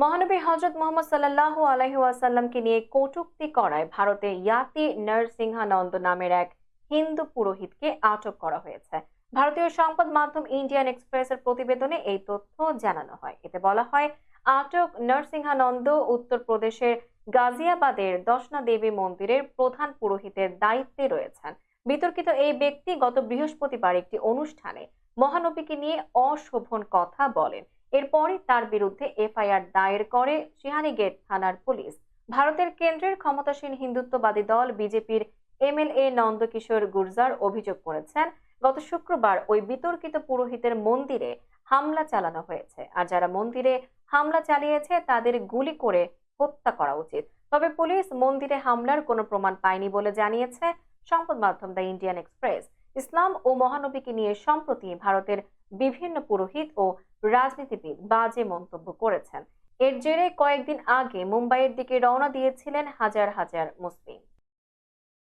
মহানবী হযরত মুহাম্মদ সাল্লাল্লাহু আলাইহি ওয়াসাল্লামকে নিয়ে কটূক্তি করায় ভারতে ইয়াতি নরসিংহানন্দ নামের এক হিন্দু পুরোহিতকে আটক করা হয়েছে। ভারতীয় সংবাদ মাধ্যম ইন্ডিয়ান এক্সপ্রেসের প্রতিবেদনে এই তথ্য জানানো হয়। এতে বলা হয়, আটক নরসিংহানন্দ উত্তরপ্রদেশের গাজিয়াবাদের দশনা দেবী মন্দিরের প্রধান পুরোহিতের দায়িত্বে রয়েছেন। বিতর্কিত এই ব্যক্তি গত বৃহস্পতিবার একটি অনুষ্ঠানে মহানবীকে নিয়ে অশোভন কথা বলেন। এরপরই তার বিরুদ্ধে এফআইআর দায়ের করে সিহানীগেট থানার পুলিশ। ভারতের কেন্দ্রের ক্ষমতাসীন হিন্দুত্ববাদী দল বিজেপির এমএলএ নন্দকিশোর গুর্জার অভিযোগ করেছেন, গত শুক্রবার ওই বিতর্কিত পুরোহিতের মন্দিরে হামলা চালানো হয়েছে, আর যারা মন্দিরে হামলা চালিয়েছে তাদের গুলি করে হত্যা করা উচিত। তবে পুলিশ মন্দিরে হামলার কোনো প্রমাণ পায়নি বলে জানিয়েছে সংবাদ মাধ্যম দ্য ইন্ডিয়ান এক্সপ্রেস। ইসলাম ও মহানবীকে নিয়ে সম্প্রতি ভারতের বিভিন্ন পুরোহিত ও রাজনীতিবিদ বাজে মন্তব্য করেছেন। এর জেরে কয়েকদিন আগে মুম্বাইয়ের দিকে রওনা দিয়েছিলেন হাজার হাজার মুসলিম।